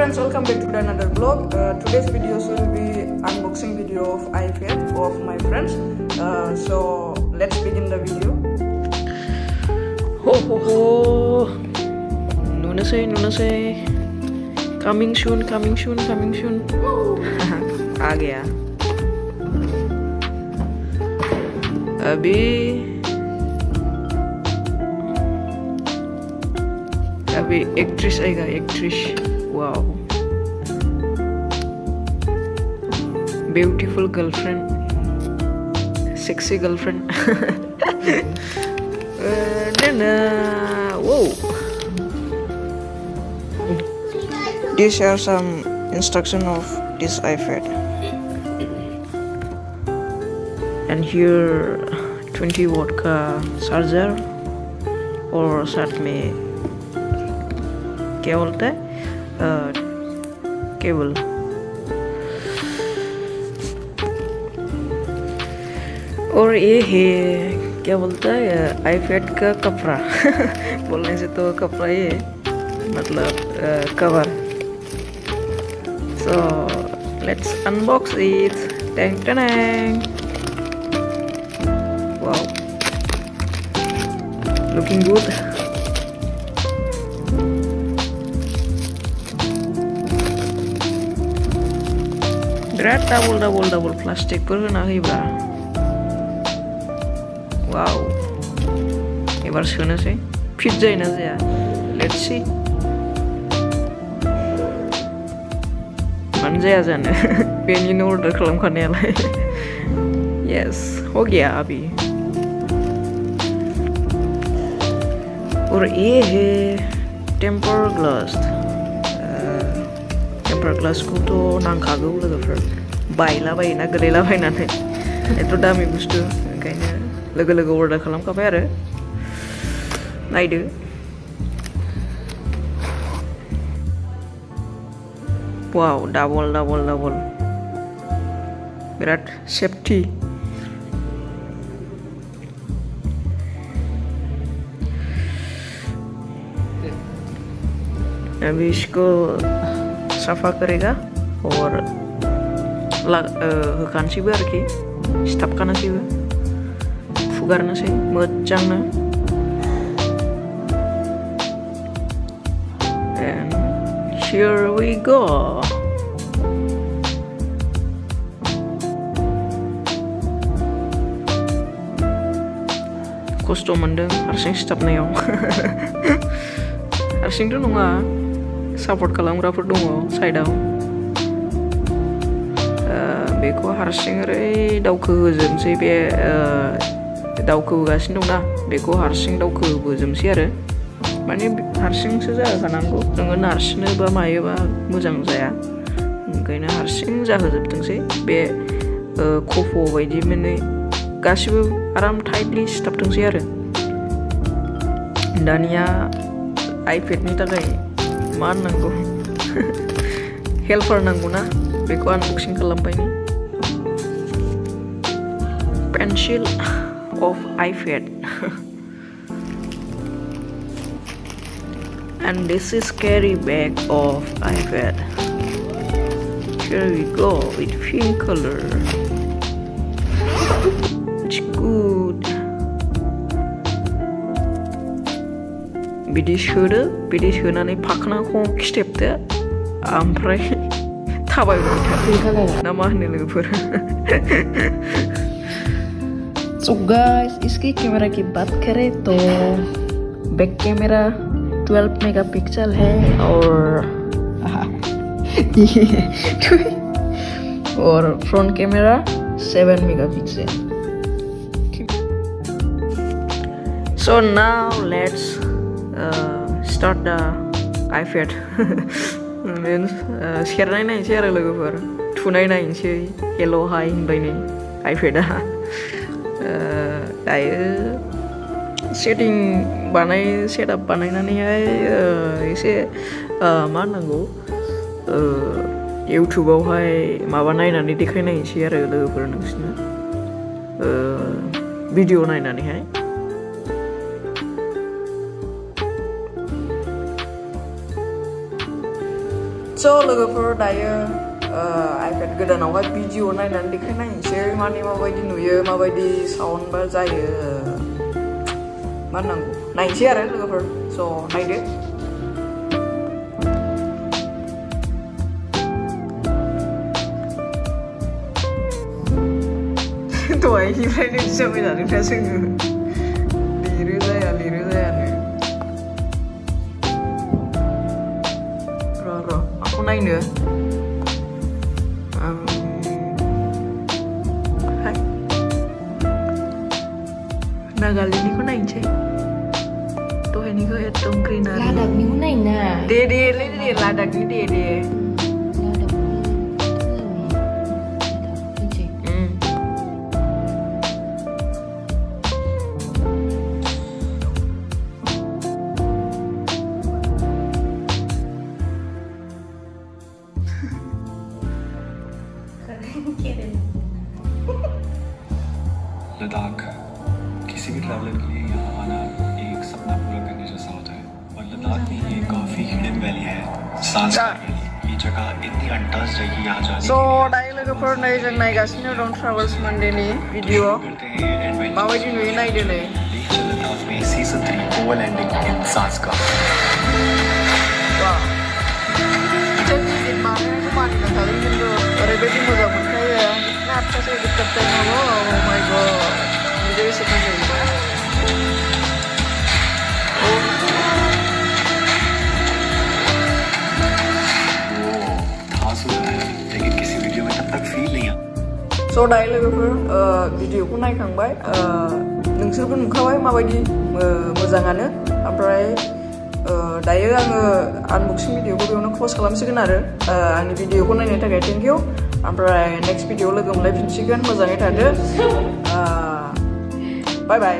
friends, welcome back to another vlog. Today's video will be unboxing video of iPad of my friends. So let's begin the video. Ho ho ho! Nuna say. Coming soon. आ गया. अभी actress आएगा. Wow, beautiful girlfriend, sexy girlfriend. Whoa. These are some instruction of this iPad, and here 20 watt का charger और साथ में क्या बोलता है केबल. और ये है क्या बोलता है आईपैड का कपड़ा. बोलने से तो कपड़ा ये मतलब cover. So let's unbox it. Tang. Wow, looking good. बिराद डाबल प्लास्टिकफोर होना होयोब्रा. वाव, एबार सोनोसै. फिट जायोना जाया लेट्स सी. मानो जाया जानो. बेनिनो अर्डार खालामखानायालाय. यस, हो गया अभी. और ये है टेम्पर ग्लास. टेम्पर ग्लास को तो नांखागौ लोगोफोर. बायलाबायोना गोलैलाबायनानै. एथ' दामि बुस्थु ओंखायनो लोगो अर्डार खालामखाबाय आरो. नायदो. वाव, डाबल. बिराद सेफ्टी. अभी इसको साफा करेगा और होखानोसैबो आरोखि. सिथाबखानोसैबो, फुगारनोसै मोजांनो. And here we go. खस्थ' मोनदों हारसिं सिथाबनायाव. हारसिंथ' नङा, सापर्ट खालामग्राफोर दङ साइडआव. बेखौ हारसिं ओरै दावखोहोजोबनोसै. बे दावखोहोगासिनो दंना, बेखौ हारसिं दावखोहोजोबनोसै आरो. माने हारसिंसो जाहोखानांगौ. नोङो नारसिनोबा मायोबा मोजां जाया. ओंखायनो हारसिं जाहोजोबथोंसै. बे खफ' बायदि माने गासिबो आराम टाइटलि सिथाबथोंसै आरो. दानिया आइपेडनि थाखाय मा होननांगौ, हेल्पार नांगौना. बेखौ आनबक्सिं खालामबायनि. Pencil of iPad. And this is carry bag of iPad. Here we go with pink color. It's good. बिदि सोनानै फाखोनाखौ खिथेबदो ओमफ्राय थाबायबाय था. ना मा होनो लोगोफोर? So guys, इसकी कैमरा की बात करें तो बैक कैमरा 12 मेगापिक्सल है और front camera 7 megapixel. So now let's start the iPad. Means सेरनाय नायनोसै आरो लोगोफोर. थुनाय नायनोसै. हेल' हाय होनबाय नै iPad-आ. दायो सेटआप बानायनानैहाय एसे मा होननांगौ, इउटुबावहाय माबा नायनानै देखायनायनोसै आरो लोगोफोर नोंसोरनो भिडिअ नायनानैहाय. So लोगोफोर दायो iPad गोदानावहाय भिडिअ नायनानै देखायनायनोसै माने माबायदि नुयो माबायदि साउन्ड बा जायो मा होननांगौ नायनोसै आरो लोगोफोर स' नायदो दहायनिफ्रायनो जाबाय थादोंना जोङो लिरो जायानो र' माखौ नायनो नागालेण्डनिखौ नायनोसै दहायनिखौ एकदम ग्रिनारि लादाखनिखौ नायना दे लादाखनि दे लद्दाख किसी भी ट्रैवलर के लिए यहाँ आना एक सपना पूरा करने जैसा होता है और लद्दाख में ये काफ़ी हिडन वैली है सांस ये जगह इतनी अनटच्ड है कि यहाँ जाने So दायो लोगोफोर नै जों नायगासिनो दं ट्रेवल्स मंडेनि भिडिअ माबायदि नुयो नायदो नै लद्दाख में सीजन 3 ओवर लैंडिंग इन सांस का मानिनांखागोन खिन्थु ओरैबायदि मोजां मोनखायो नाथासो डिस्टार्ब टाइमाव oh my god नुदो बेसेबां जायोना लेकिन किसी वीडियो में तब तक फील नहीं आ So दायो लोगोफोर भिडिअखौ नायखांबाय नोंसोरबो नुखाबाय माबायदि मोजाङानो ओमफ्राय दायो आङो आनबक्सिं भिडिअखौ बेयावनो क्लोज खालामसिगोन आरो आंनि भिडिअखौ नायनायनि थाखाय थेंक इउ ओमफ्राय नेक्स्ट भिडिअ लोगो मोनलायफिनसिगोन मोजाङै थादो बाय बाय